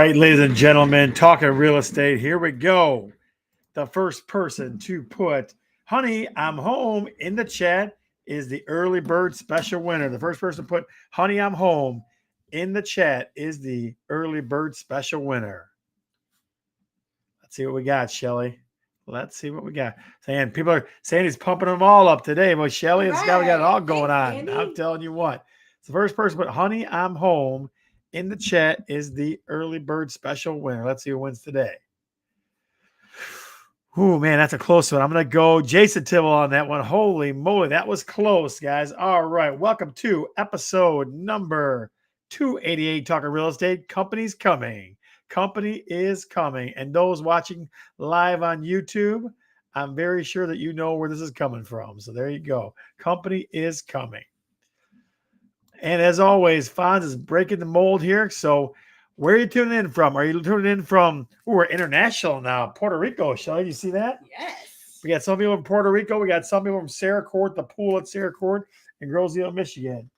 right, ladies and gentlemen, talking real estate. Here we go. The first person to put "Honey, I'm home" in the chat is the early bird special winner. The first person to put "Honey, I'm home" in the chat is the early bird special winner. Let's see what we got, Shelly. Let's see what we got. Saying people are saying he's pumping them all up today. But Shelly, it's got we got it all going on. Andy. I'm telling you what. The first person to put "Honey, I'm home" in the chat is the early bird special winner. Let's see who wins today. Oh, man, that's a close one. I'm going to go Jason Tibble on that one. Holy moly, that was close, guys. All right, welcome to episode number 288, Talking Real Estate. Company's coming. Company is coming. And those watching live on YouTube, I'm very sure that you know where this is coming from. So there you go. Company is coming. And as always, Fonz is breaking the mold here. So where are you tuning in from? Are you tuning in from, we're international now, Puerto Rico. Shall you see that? Yes. We got some people from Puerto Rico. We got some people from Sarah Court, the pool at Sarah Court in Groseville, Michigan.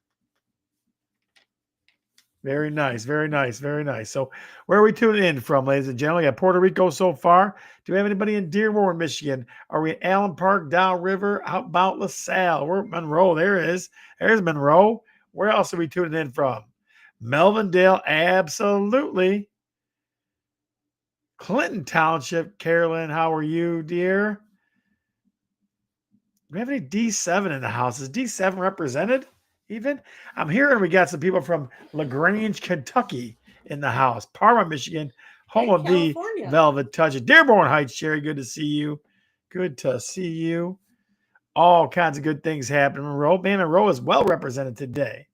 Very nice, very nice, very nice. So where are we tuning in from, ladies and gentlemen? We got Puerto Rico so far. Do we have anybody in Dearborn, Michigan? Are we in Allen Park, Downriver, out Mount LaSalle? We're at Monroe. There it is. There's Monroe. Where else are we tuning in from? Melvindale, absolutely. Clinton Township, Carolyn, how are you, dear? Do we have any D7 in the house? Is D7 represented even? I'm hearing we got some people from LaGrange, Kentucky in the house. Parma, Michigan, home of the Velvet Touch. Dearborn Heights, Sherry, good to see you. Good to see you. All kinds of good things happening. Monroe, man, Monroe is well represented today.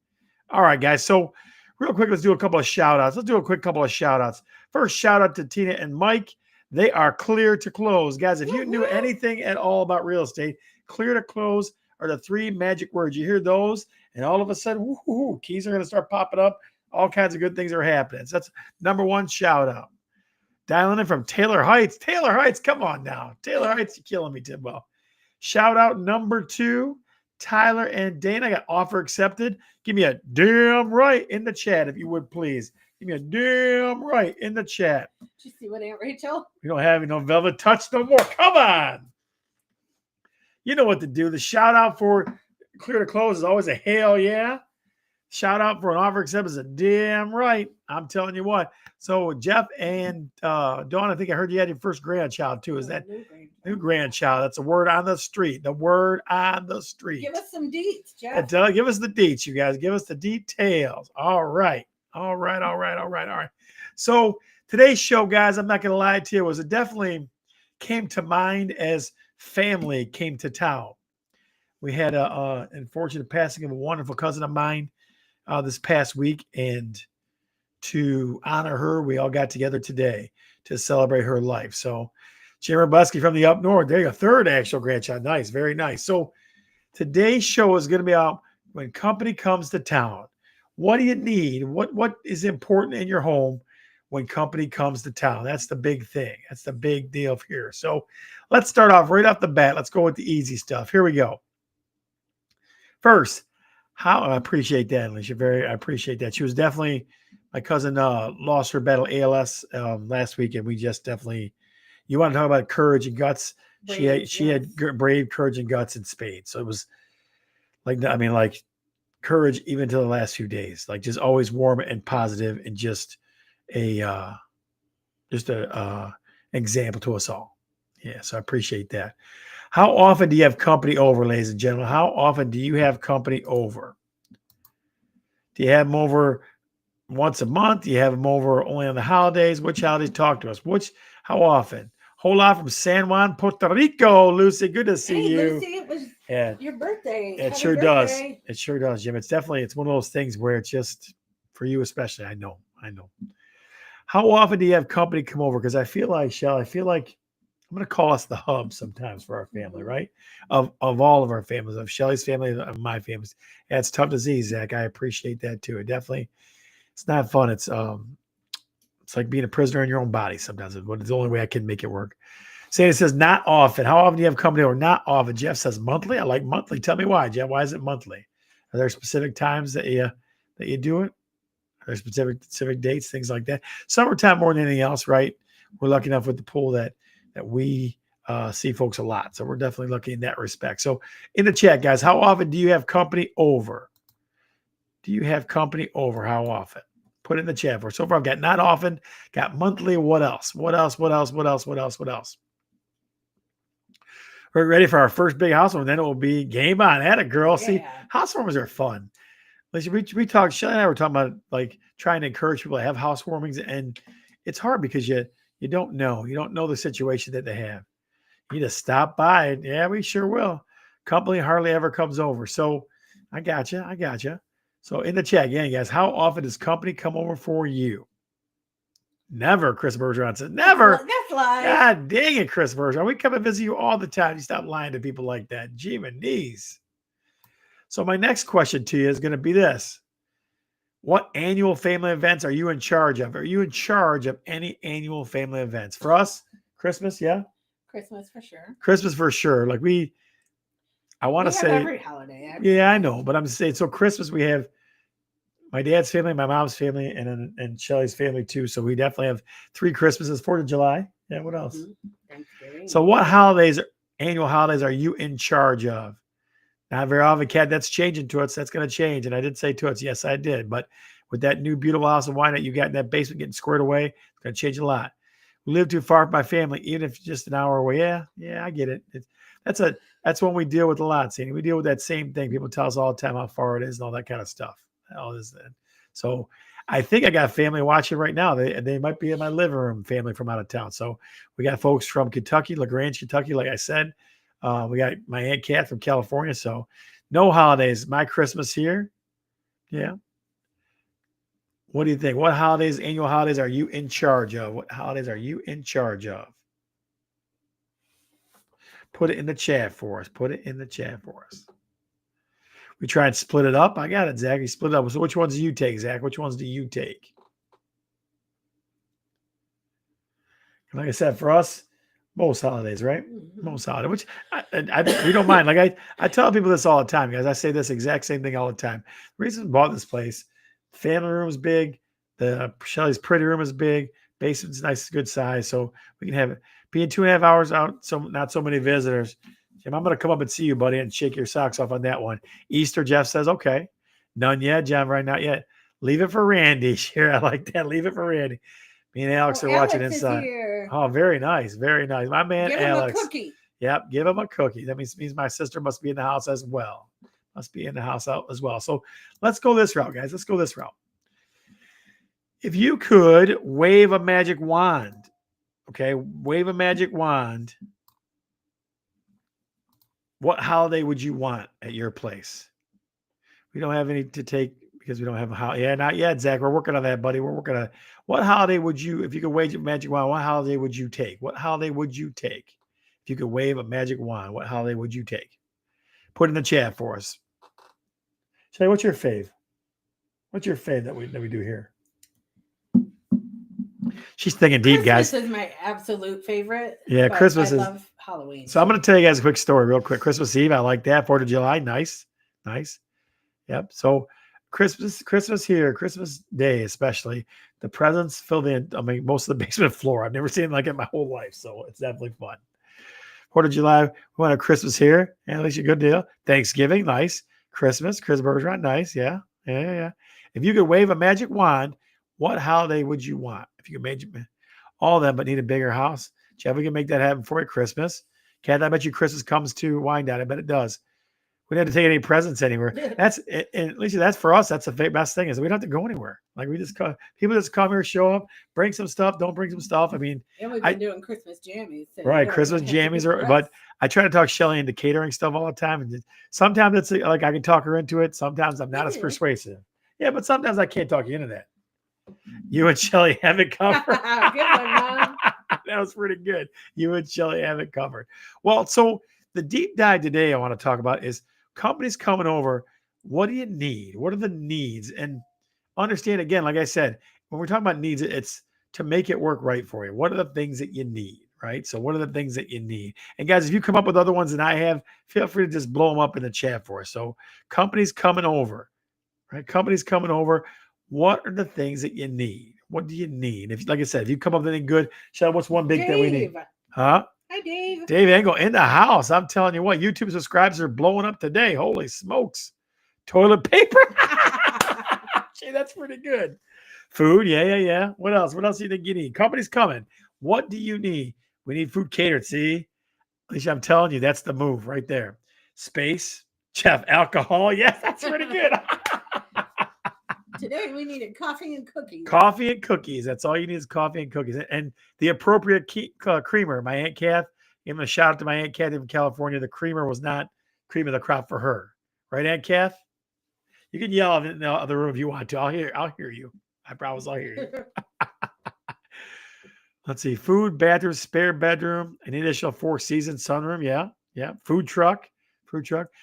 All right, guys. So real quick, let's do a couple of shout outs. Let's do a quick couple of shout outs. First, shout out to Tina and Mike. They are clear to close. Guys, if you knew anything at all about real estate, clear to close are the three magic words. You hear those, and all of a sudden, woo-hoo, keys are going to start popping up. All kinds of good things are happening. So that's number one shout out. Dialing in from Taylor Heights. Taylor Heights, come on now. Taylor Heights, you're killing me, Tidwell. Shout out number two, Tyler and Dana. I got offer accepted. Give me a damn right in the chat, if you would, please. Give me a damn right in the chat. Did you see what Aunt Rachel? We don't have no Velvet Touch no more. Come on. You know what to do. The shout out for clear to close is always a hell yeah. Shout out for an offer accepted is a damn right. I'm telling you what. So Jeff and Dawn, I think I heard you had your first grandchild too. Is that new grandchild? That's a word on the street. The word on the street. Give us some deets, Jeff. Give us the deets, you guys. Give us the details. All right. All right. So today's show, guys, I'm not going to lie to you, it definitely came to mind as family came to town. We had a unfortunate passing of a wonderful cousin of mine this past week, and to honor her, we all got together today to celebrate her life. So Jim Robusky from the up north, there you go, third actual grandchild. Nice, very nice. So today's show is going to be about when company comes to town. What do you need? What is important in your home when company comes to town? That's the big thing. That's the big deal here. So let's start off right off the bat. Let's go with the easy stuff. Here we go. First, I appreciate that, Alicia. I appreciate that. She was definitely, my cousin lost her battle ALS last week, and we just definitely, you want to talk about courage and guts. She had brave courage and guts in spades. So it was like courage even to the last few days, like just always warm and positive and just a example to us all. Yeah. So I appreciate that. How often do you have company over, ladies and gentlemen? How often do you have company over? Do you have them over once a month? Do you have them over only on the holidays? Which holidays? Talk to us. How often? Whole lot from San Juan, Puerto Rico. Lucy, good to see you. Lucy, it was your birthday. It sure does. It sure does, Jim. It's one of those things where it's just for you especially. I know. How often do you have company come over? Because I feel like I'm going to call us the hub sometimes for our family, right? Of all of our families, of Shelly's family, of my family. Yeah, it's tough to see, Zach. I appreciate that too. It's not fun. It's like being a prisoner in your own body sometimes. It's the only way I can make it work. Sandy says, not often. How often do you have company over? Not often. Jeff says monthly. I like monthly. Tell me why, Jeff. Why is it monthly? Are there specific times that you do it? There's specific dates, things like that. Summertime more than anything else, right? We're lucky enough with the pool that we see folks a lot. So we're definitely lucky in that respect. So in the chat, guys, how often do you have company over? Do you have company over? How often? Put it in the chat for. So far, I've got not often, got monthly. What else? What else? What else? What else? What else? What else? We're ready for our first big housewarming. Then it will be game on. At a girl. Yeah. See, housewarmings are fun. Listen, we talked. Shelly and I were talking about like trying to encourage people to have housewarmings, and it's hard because you don't know. You don't know the situation that they have. You just stop by, and yeah, we sure will. Company hardly ever comes over, so I got you. I got you. So in the chat, again, guys, how often does company come over for you? Never, Chris Bergeron says. Never. That's lies. God dang it, Chris Bergeron. We come and visit you all the time. You stop lying to people like that. Gee, my knees. So my next question to you is going to be this. What annual family events are you in charge of? Are you in charge of any annual family events? For us, Christmas, yeah? Christmas for sure. Christmas for sure. Like I want to say every holiday. Actually. Yeah, I know, but I'm saying so Christmas we have my dad's family, my mom's family, and Shelly's family too. So we definitely have 3 Christmases, 4th of July. Yeah, what else? Thanksgiving. So what annual holidays are you in charge of? Not very often, Kat. That's changing to us. That's going to change. And I did say to us, yes, I did. But with that new beautiful house of wine that you got in that basement getting squared away, it's going to change a lot. We live too far from my family, even if it's just an hour away. Yeah, I get it. That's when we deal with a lot, Sandy. We deal with that same thing. People tell us all the time how far it is and all that kind of stuff. All this. So I think I got family watching right now. They might be in my living room, family from out of town. So we got folks from Kentucky, LaGrange, Kentucky, like I said. We got my Aunt Kat from California. So no holidays. My Christmas here. Yeah. What do you think? What annual holidays are you in charge of? What holidays are you in charge of? Put it in the chat for us. Put it in the chat for us. We try and split it up. I got it, Zach. You split it up. So which ones do you take, Zach? Which ones do you take? Like I said, for us, most holidays, right? Most holidays, which we don't mind. Like I tell people this all the time, guys. I say this exact same thing all the time. The reason I bought this place, family room is big. The Shelly's pretty room is big. Basement's nice, good size. So we can have it being 2.5 hours out. So not so many visitors. Jim, I'm going to come up and see you, buddy, and shake your socks off on that one. Easter, Jeff says, okay. None yet, John, right? Not yet. Leave it for Randy. Sure, I like that. Leave it for Randy. Me and Alex are watching inside. Oh, very nice. Very nice. My man, give Alex. Give him a cookie. Yep, give him a cookie. That means my sister must be in the house as well. Must be in the house out as well. So let's go this route, guys. Let's go this route. If you could wave a magic wand, okay, wave a magic wand, what holiday would you want at your place? We don't have any to take because we don't have a holiday. Yeah, not yet, Zach. We're working on that, buddy. We're working on it. What holiday would you, if you could wave a magic wand, what holiday would you take? What holiday would you take? If you could wave a magic wand, what holiday would you take? Put in the chat for us. Shay, what's your fave? What's your fave that we do here? She's thinking deep, guys. Christmas is my absolute favorite. Yeah, Christmas I love Halloween. So I'm going to tell you guys a quick story real quick. Christmas Eve, I like that. 4th of July, nice. Yep. So Christmas here, Christmas Day especially, the presents fill most of the basement floor. I've never seen it like it in my whole life, so it's definitely fun. 4th of July, we want a Christmas here. Yeah, at least a good deal. Thanksgiving, nice. Chris Bergeron, nice. Yeah. If you could wave a magic wand, what holiday would you want? If you could make all of them, but need a bigger house, Jeff, we can make that happen for you. Christmas. Kat, I bet you Christmas comes to Wyandotte. I bet it does. We don't have to take any presents anywhere. That's at least that's for us. That's the best thing is we don't have to go anywhere. Like we just come, people just come here, show up, bring some stuff, don't bring some stuff. I mean, and we've been doing Christmas jammies. So right. Christmas jammies but I try to talk Shelly into catering stuff all the time. And sometimes it's like I can talk her into it. Sometimes I'm not as persuasive. Yeah, but sometimes I can't talk you into that. You and Shelly have it covered. Good one, Mom. That was pretty good. You and Shelly have it covered. Well, so the deep dive today I want to talk about is companies coming over. What do you need? What are the needs? And understand, again, like I said, when we're talking about needs, it's to make it work right for you. What are the things that you need, right? So what are the things that you need? And guys, if you come up with other ones than I have, feel free to just blow them up in the chat for us. So companies coming over, right? Companies coming over. What are the things that you need? What do you need? If, like I said, if you come up with anything good, Shelly, what's one big thing we need? Dave. Huh? Hi, Dave. Dave Engel in the house. I'm telling you what, YouTube subscribers are blowing up today. Holy smokes. Toilet paper. Gee, that's pretty good. Food. Yeah. What else? What else do you think you need? Company's coming. What do you need? We need food catered. See? Alicia, I'm telling you, that's the move right there. Space, chef, alcohol. Yes, that's pretty good. Today we needed coffee and cookies. Coffee and cookies. That's all you need is coffee and cookies. And the appropriate creamer. My Aunt Kath, give a shout out to my Aunt Kathy from California. The creamer was not cream of the crop for her. Right, Aunt Kath? You can yell in the other room if you want to. I'll hear you. I promise I'll hear you. Let's see. Food, bathroom, spare bedroom, an additional 4-season sunroom. Yeah. Food truck.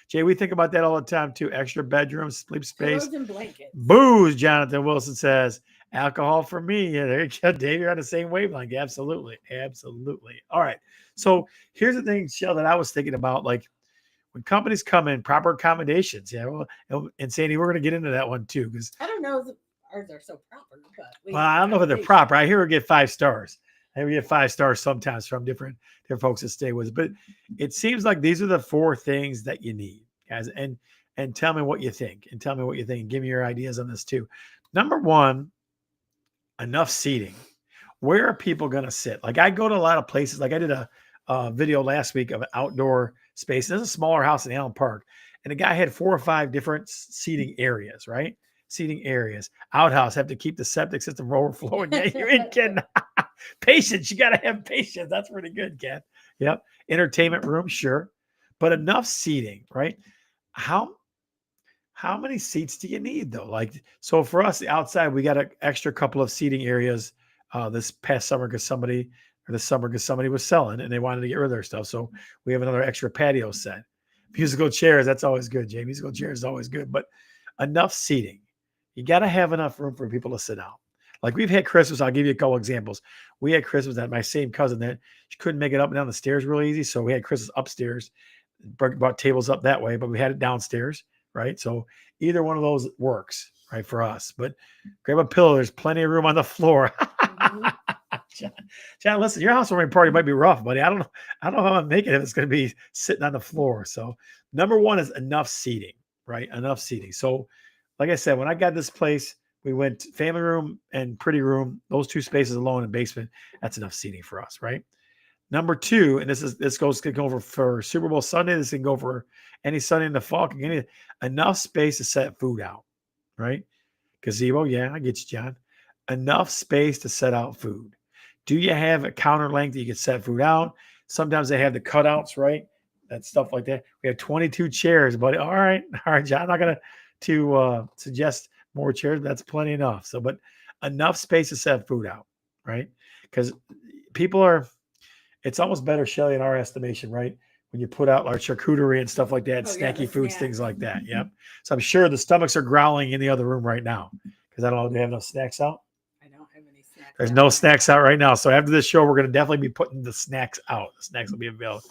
Jay, we think about that all the time too. Extra bedrooms, sleep space. Pillows and blankets. Booze, Jonathan Wilson says. Alcohol for me. Yeah, there you go, Dave. You're on the same wavelength. Absolutely. All right. So here's the thing, Shell, that I was thinking about. Like when companies come in, proper accommodations. Yeah. Well, and Sandy, we're going to get into that one too. Because I don't know if ours are so proper, but I don't know if they're proper. I hear we get 5 stars. I we get 5 stars sometimes from different folks that stay with us. But it seems like these are the 4 things that you need, guys. And tell me what you think. Give me your ideas on this too. Number 1, enough seating. Where are people going to sit? Like I go to a lot of places. Like I did a video last week of an outdoor space. There's a smaller house in Allen Park, and the guy had 4 or 5 different seating areas. Right, seating areas. Outhouse, have to keep the septic system overflowing. Yeah, you're in, Ken. Patience. You got to have patience. That's pretty good, Ken. Yep. Entertainment room, sure, but enough seating. Right. How many seats do you need though? Like, so for us, the outside, we got an extra couple of seating areas this past summer because somebody was selling and they wanted to get rid of their stuff. So we have another extra patio set. Musical chairs, that's always good, Jay. Musical chairs is always good, but enough seating. You got to have enough room for people to sit down. Like we've had Christmas, I'll give you a couple examples. We had Christmas at my same cousin that she couldn't make it up and down the stairs really easy. So we had Christmas upstairs, brought tables up that way, but we had it downstairs. Right. So either one of those works, right, for us. But grab a pillow. There's plenty of room on the floor. John, listen, your housewarming party might be rough, buddy. I don't know how I'm making it if it's going to be sitting on the floor. So number 1 is enough seating, right? Enough seating. So like I said, when I got this place, we went family room and pretty room, those 2 spaces alone in basement. That's enough seating for us, right? Number 2, and this can go for Super Bowl Sunday. This can go for any Sunday in the fall. Enough space to set food out, right? Gazebo, yeah, I get you, John. Enough space to set out food. Do you have a counter length that you can set food out? Sometimes they have the cutouts, right? That stuff like that. We have 22 chairs, buddy. All right, John. I'm not gonna suggest more chairs, but that's plenty enough. So, but enough space to set food out, right? Because people are. It's almost better, Shelly, in our estimation, right? When you put out like charcuterie and stuff like that, snacky foods, things like that. Yep. So I'm sure the stomachs are growling in the other room right now because I don't know if they have no snacks out. I don't have any snacks. There's no snacks out right now. So after this show, we're going to definitely be putting the snacks out. The snacks will be available.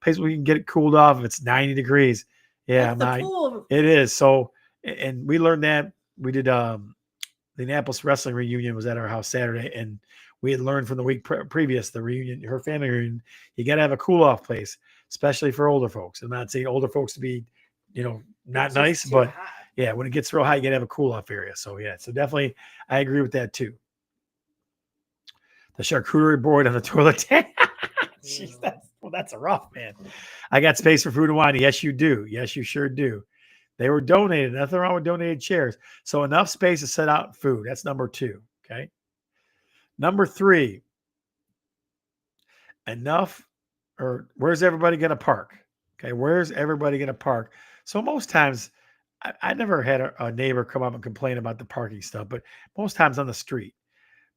Place where we can get it cooled off if it's 90 degrees. Yeah, it is. So, and we learned that we did the Annapolis wrestling reunion was at our house Saturday, and we had learned from the week previous, the reunion, her family reunion, you got to have a cool off place, especially for older folks. I'm not saying older folks to be, not nice, but yeah, when it gets real high, you got to have a cool off area. So yeah, so definitely, I agree with that too. The charcuterie board on the toilet tank. Jeez, that's a rough, man. I got space for food and wine. Yes, you do. Yes, you sure do. They were donated. Nothing wrong with donated chairs. So enough space to set out food. That's number 2. Okay. Number 3, where's everybody going to park? Okay. Where's everybody going to park? So most times I never had a neighbor come up and complain about the parking stuff, but most times on the street,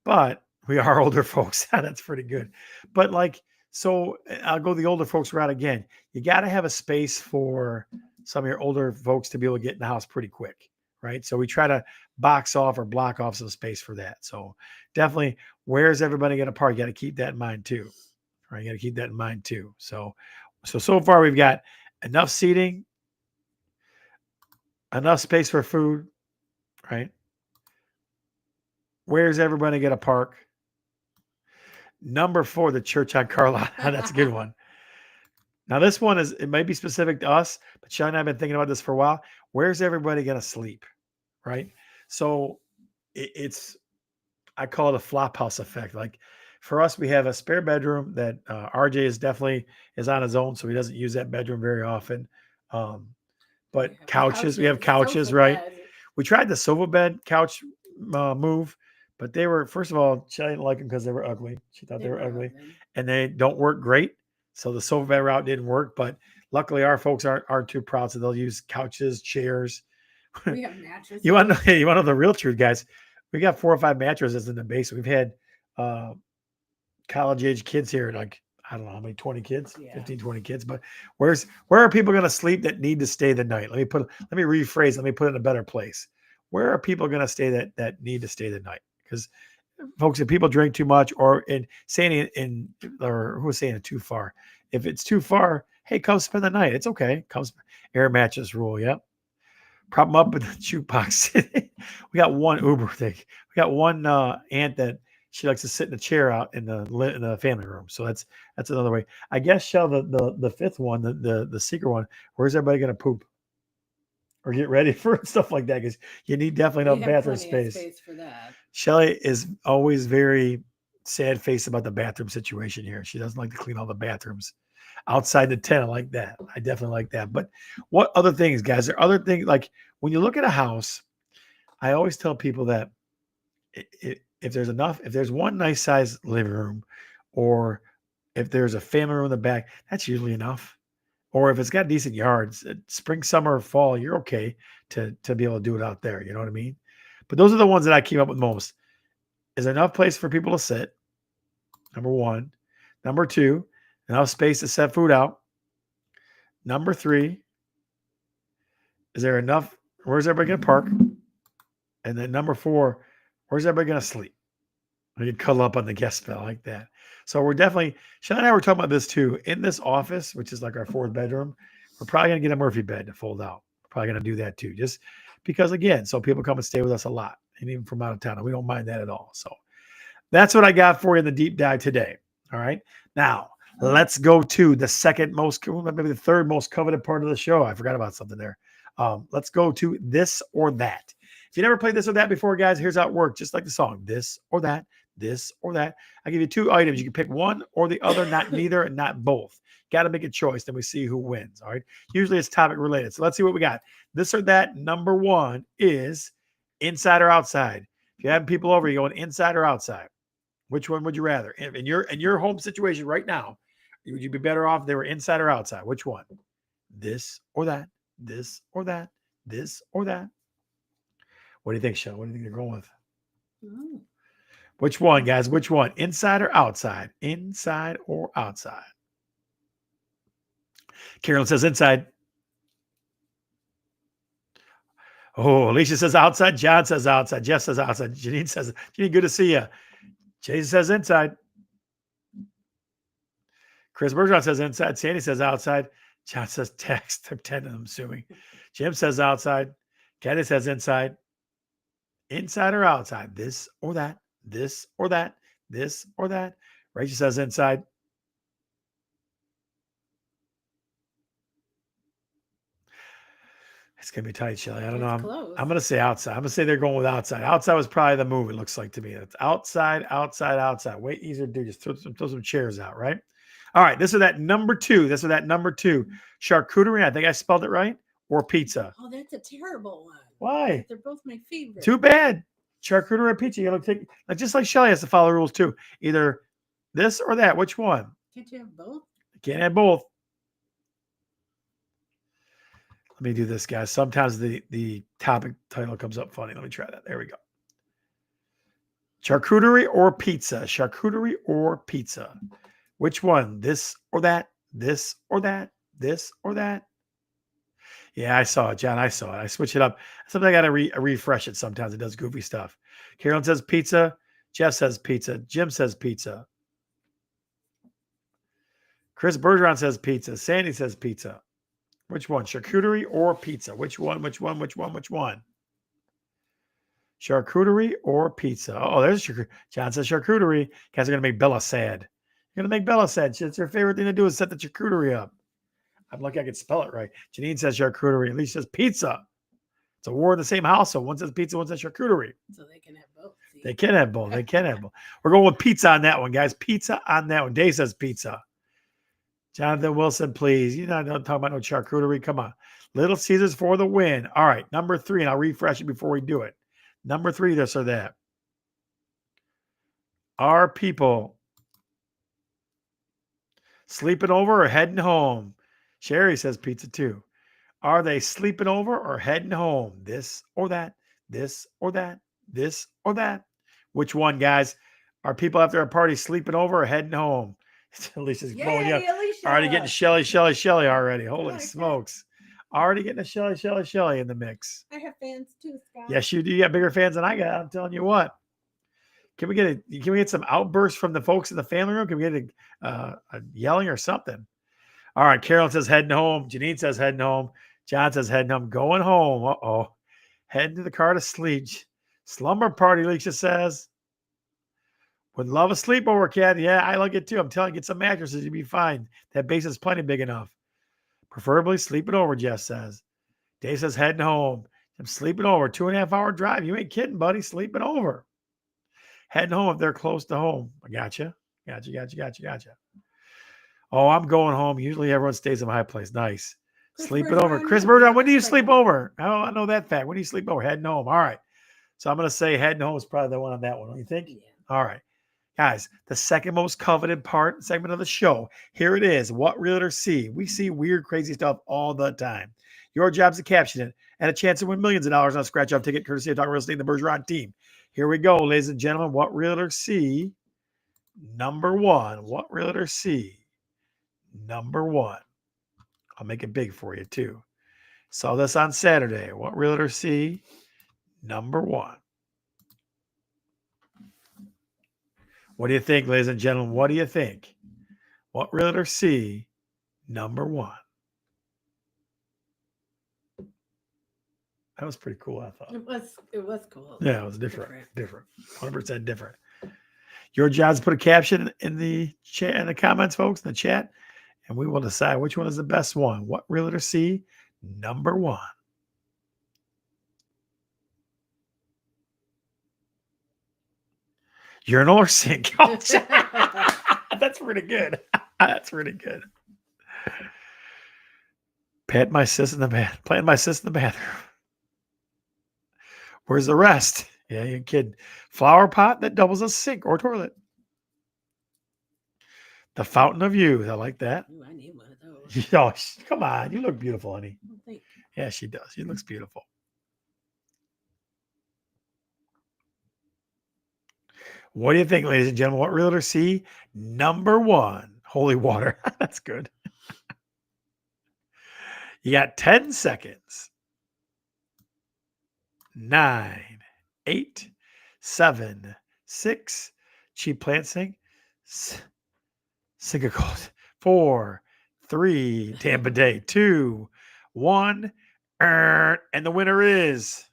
but we are older folks. That's pretty good. But so I'll go the older folks route again. You got to have a space for some of your older folks to be able to get in the house pretty quick, right? So we try to box off or block off some space for that. So definitely, where's everybody going to park? You got to keep that in mind too, right? You got to keep that in mind too. So far we've got enough seating, enough space for food, right? Where's everybody going to park? Number 4, the church on Carlotta. That's a good one. Now, this one it may be specific to us, but Sean and I have been thinking about this for a while. Where's everybody going to sleep? Right. So it's, I call it a flop house effect. Like for us, we have a spare bedroom that RJ is on his own. So he doesn't use that bedroom very often. But we have couches, right? Bed. We tried the sofa bed couch move, but they were, first of all, she didn't like them because they were ugly. She thought they were ugly and they don't work great. So the sofa bed route didn't work, but luckily our folks aren't too proud. So they'll use couches, chairs. We have mattresses. You want to know the real truth, guys? We got 4 or 5 mattresses in the basement. We've had college age kids here, like, I don't know how many, 20 kids, 15, 20 kids. But where are people going to sleep that need to stay the night? Let me rephrase. Let me put it in a better place. Where are people going to stay that need to stay the night? Because folks, if people drink too much, or or who was saying it too far? If it's too far, hey, come spend the night. It's okay. Air mattress rule. Yep. Prop them up with the jukebox. We got one Uber thing. We got one aunt that she likes to sit in a chair out in the family room. So that's another way. I guess, Shell, the fifth one, the secret one, where's everybody going to poop or get ready for stuff like that? Because you need definitely enough bathroom space for that. Shelly is always very sad face about the bathroom situation here. She doesn't like to clean all the bathrooms outside the tent. I like that. I definitely like that. But what other things, guys? There are other things, like when you look at a house, I always tell people that if there's one nice size living room, or if there's a family room in the back, that's usually enough. Or if it's got decent yards, spring, summer, fall, you're okay to be able to do it out there. You know what I mean? But those are the ones that I keep up with most. Is there enough place for people to sit? Number 1. Number 2, enough space to set food out. Number 3, is there enough? Where's everybody going to park? And then number 4, where's everybody going to sleep? We could cuddle up on the guest bed like that. So we're definitely, Sean and I were talking about this too. In this office, which is like our 4th bedroom, we're probably going to get a Murphy bed to fold out. We're probably going to do that too. Just because, again, so people come and stay with us a lot, and even from out of town. And we don't mind that at all. So that's what I got for you in the deep dive today. All right. Now, let's go to the maybe the 3rd most coveted part of the show. I forgot about something there. Let's go to this or that. If you never played this or that before, guys, here's how it works. Just like the song, this or that, this or that. I give you 2 items. You can pick one or the other, not neither and not both. Got to make a choice. Then we see who wins. All right. Usually it's topic related. So let's see what we got. This or that. Number 1 is inside or outside. If you're having people over, you're going inside or outside. Which one would you rather? In your home situation right now, would you be better off if they were inside or outside? Which one? This or that, this or that, this or that. What do you think, Sean? What do you think you're going with? Oh. Which one, guys? Which one? Inside or outside? Inside or outside? Carolyn says inside. Oh, Alicia says outside. John says outside. Jeff says outside. Janine says, Janine, good to see you. Jason says inside. Chris Bergeron says inside. Sandy says outside. John says text. I'm 10, I'm assuming. Jim says outside. Kenny says inside. Inside or outside? This or that? This or that? This or that? Rachel says inside. It's going to be tight, Shelly. I don't know. I'm going to say outside. I'm going to say they're going with outside. Outside was probably the move, it looks like to me. It's outside, outside, outside. Way easier to do. Just throw some chairs out, right? All right. This or that number 2. This or that number 2. Charcuterie. I think I spelled it right. Or pizza. Oh, that's a terrible one. Why? They're both my favorite. Too bad. Charcuterie or pizza. You got to take, just like Shelly has to follow the rules too. Either this or that. Which one? Can't you have both? You can't have both. Let me do this, guys. Sometimes the topic title comes up funny. Let me try that. There we go. Charcuterie or pizza? Charcuterie or pizza? Which one? This or that? This or that? This or that? Yeah, I saw it, John. I saw it. I switch it up. Sometimes I got to refresh it. Sometimes it does goofy stuff. Carolyn says pizza. Jeff says pizza. Jim says pizza. Chris Bergeron says pizza. Sandy says pizza. Which one? Charcuterie or pizza? Which one? Which one? Which one? Which one? Charcuterie or pizza? Oh, there's John says charcuterie. Guys are gonna make Bella sad. You're gonna make Bella sad. It's her favorite thing to do is set the charcuterie up. I'm lucky I could spell it right. Janine says charcuterie. Elise says pizza. It's a war in the same house. So one says pizza, one says charcuterie. So they can have both. See? They can have both. They can have both. We're going with pizza on that one, guys. Pizza on that one. Dave says pizza. Jonathan Wilson, please. You're not talking about no charcuterie. Come on. Little Caesars for the win. All right. Number 3, and I'll refresh it before we do it. Number 3, this or that. Are people sleeping over or heading home? Sherry says pizza too. Are they sleeping over or heading home? This or that, this or that, this or that. Which one, guys? Are people after a party sleeping over or heading home? Alicia's blowing you up. Alicia. Already getting Shelly already. Holy like smokes. Already getting a Shelly in the mix. I have fans too, Scott. Yes, you do. You got bigger fans than I got. I'm telling you what. Can we get some outbursts from the folks in the family room? Can we get a yelling or something? All right. Carolyn says heading home. Janine says heading home. John says heading home. Going home. Uh-oh. Heading to the car to sleep. Slumber party, Alicia says. Would love a sleepover, Cat. Yeah, I like it too. I'm telling you, get some mattresses. You'll be fine. That base is plenty big enough. Preferably sleeping over, Jeff says. Dave says heading home. I'm sleeping over. 2.5-hour drive. You ain't kidding, buddy. Sleeping over. Heading home if they're close to home. I gotcha. Gotcha. Oh, I'm going home. Usually everyone stays in my place. Nice. Sleeping over. Chris Bergeron, when do you sleep over? Oh, I know that fact. When do you sleep over? Heading home. All right. So I'm going to say heading home is probably the one on that one. Don't you think? Yeah. All right. Guys, the second most coveted segment of the show. Here it is. What realtors see. We see weird, crazy stuff all the time. Your job is to caption it and a chance to win millions of dollars on a scratch-off ticket courtesy of Talk Real Estate and the Bergeron team. Here we go, ladies and gentlemen. What realtors see. Number 1. What realtors see. Number 1. I'll make it big for you, too. Saw this on Saturday. What realtors see. Number 1. What do you think, ladies and gentlemen? What do you think? What realtors see. Number 1. That was pretty cool, I thought. It was cool. Yeah, it was different. 100% different. Your job is to put a caption in the chat, in the comments, folks, in the chat, and we will decide which one is the best one. What realtor see. Number 1. Urinal or sink? That's pretty good. That's pretty good. Planting my sis in the bathroom. Where's the rest? Yeah, you're kidding. Flower pot that doubles as sink or toilet. The fountain of youth. I like that. Ooh, I need one of those. Oh, come on. You look beautiful, honey. Thank you. Yeah, she does. She looks beautiful. What do you think, ladies and gentlemen? What realtor see? Number 1. Holy water. That's good. You got 10 seconds. 9, 8, 7, 6. Cheap plant sink. Sink a cold. 4, 3. Tampa Day. 2, 1. And the winner is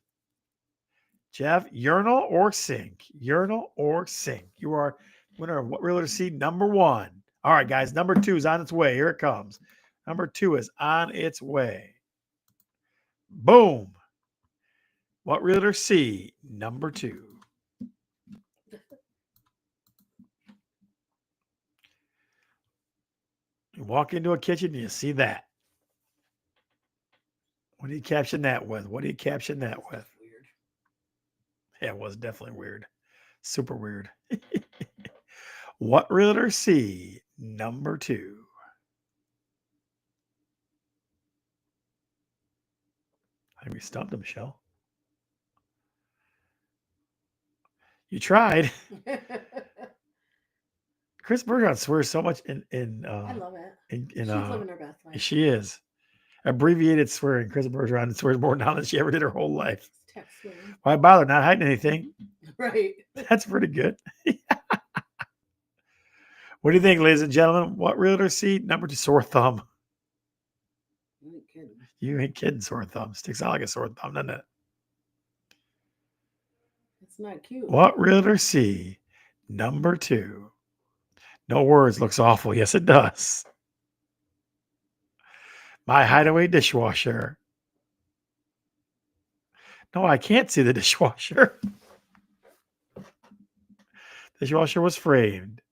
Jeff. Urinal or sink? Urinal or sink? You are winner of What Realtor See. Number 1. All right, guys. Number 2 is on its way. Here it comes. Number 2 is on its way. Boom. What realtor see? Number 2. You walk into a kitchen and you see that. What do you caption that with? Weird. Yeah, it was definitely weird. Super weird. What realtor see? Number 2. I think we stumped him, Michelle. You tried. Chris Bergeron swears so much in I love it. She's living her best life. She is. Abbreviated swearing. Chris Bergeron swears more now than she ever did her whole life. Why bother? Not hiding anything. Right. That's pretty good. What do you think, ladies and gentlemen? What realtor see? Number 2, sore thumb. You ain't kidding, sore thumb. Sticks out like a sore thumb, doesn't it? It's not cute. What realtor C? Number 2. No words. Looks awful. Yes, it does. My hideaway dishwasher. No, I can't see the dishwasher. Dishwasher was framed.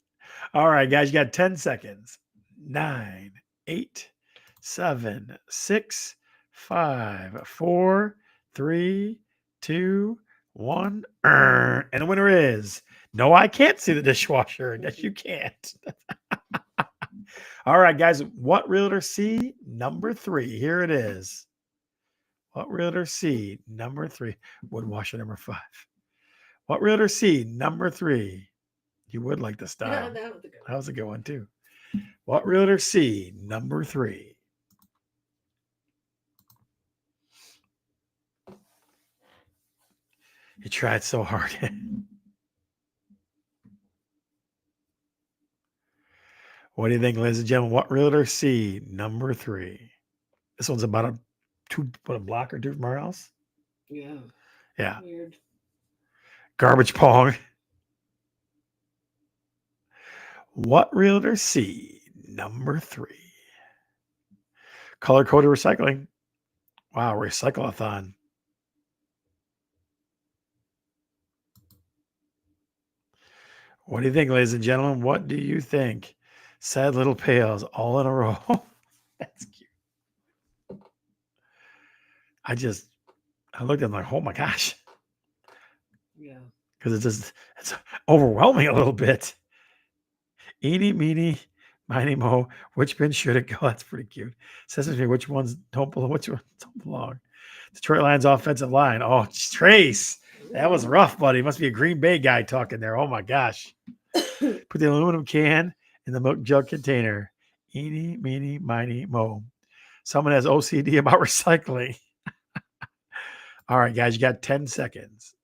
All right, guys, you got 10 seconds. 9, 8, 7, 6, 5, 4, 3, 2, 1. And the winner is no, I can't see the dishwasher. Yes, you can't. All right, guys, what realtor C? Number 3. Here it is. What realtor C? Number 3. Wood washer number 5. What realtor C? Number 3. You would like the style. That was a good one. That was a good one, too. What realtor C? Number 3. You tried so hard. What do you think, ladies and gentlemen? What realtor C? Number 3. This one's about a block or 2 from our house. Yeah. Yeah. Weird. Garbage pong. What realtor C? Number 3. Color coded recycling. Wow, recycle-a-thon. What do you think, ladies and gentlemen? What do you think? Sad little pails all in a row. That's cute. I looked at them like, oh my gosh. Yeah. Because it's overwhelming a little bit. Eeny, meeny, miny, mo. Which bin should it go? That's pretty cute. Says to me, which ones don't belong? Which ones don't belong? Detroit Lions offensive line. Oh, Trace. That was rough, buddy. Must be a Green Bay guy talking there. Oh my gosh. Put the aluminum can in the milk jug container. Eeny, meeny, miny, mo. Someone has OCD about recycling. All right, guys, you got 10 seconds.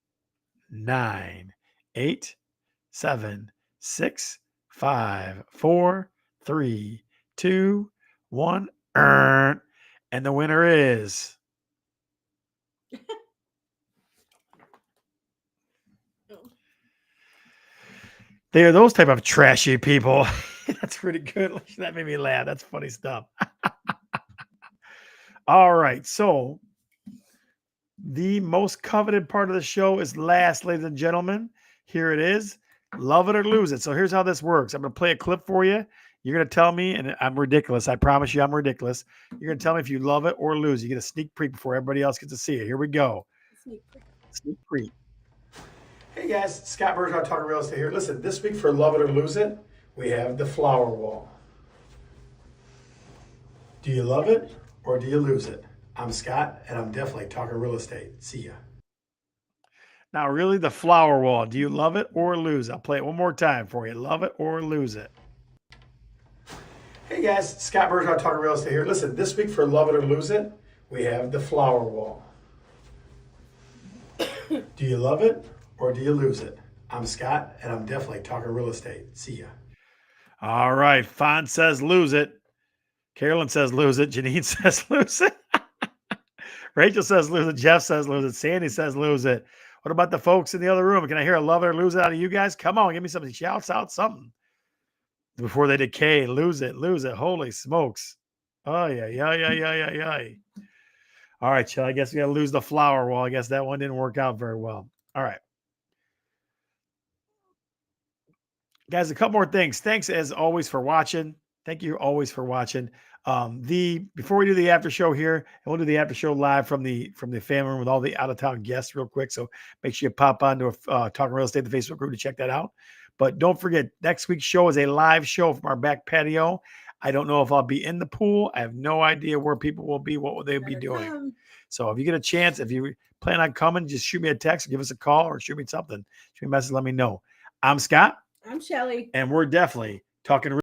9, 8, 7, 6, 5, 4, 3, 2, 1. And the winner is they are those type of trashy people. That's pretty good. That made me laugh. That's funny stuff. All right. So the most coveted part of the show is last, ladies and gentlemen. Here it is. Love it or lose it. So here's how this works. I'm going to play a clip for you. You're going to tell me, and I'm ridiculous. I promise you I'm ridiculous. You're going to tell me if you love it or lose it. You get a sneak peek before everybody else gets to see it. Here we go. Sneak peek. Hey guys, Scott Bergeron talking real estate here. Listen, this week for Love It or Lose It, we have the flower wall. Do you love it or do you lose it? I'm Scott, and I'm definitely talking real estate. See ya. Now, really, the flower wall. Do you love it or lose it? I'll play it one more time for you. Love it or lose it. Hey guys, Scott Bergeron talking real estate here. Listen, this week for Love It or Lose It, we have the flower wall. Do you love it or do you lose it? I'm Scott, and I'm definitely talking real estate. See ya. All right. Fawn says lose it. Carolyn says lose it. Janine says lose it. Rachel says lose it. Jeff says lose it. Sandy says lose it. What about the folks in the other room? Can I hear a love it or lose it out of you guys? Come on, give me something. Shouts out something. Before they decay, lose it, lose it. Holy smokes. Oh, yeah. All right, Chell, I guess we got to lose the flower wall. I guess that one didn't work out very well. All right. Guys, a couple more things. Thanks, as always, for watching. Thank you always for watching. Before we do the after show here, and we'll do the after show live from the family room with all the out of town guests real quick. So make sure you pop on to Talking Real Estate, the Facebook group, to check that out. But don't forget, next week's show is a live show from our back patio. I don't know if I'll be in the pool. I have no idea where people will be. What will they be doing? So if you get a chance, if you plan on coming, just shoot me a text, give us a call, or shoot me something. Shoot me a message, let me know. I'm Scott. I'm Shelly. And we're definitely talking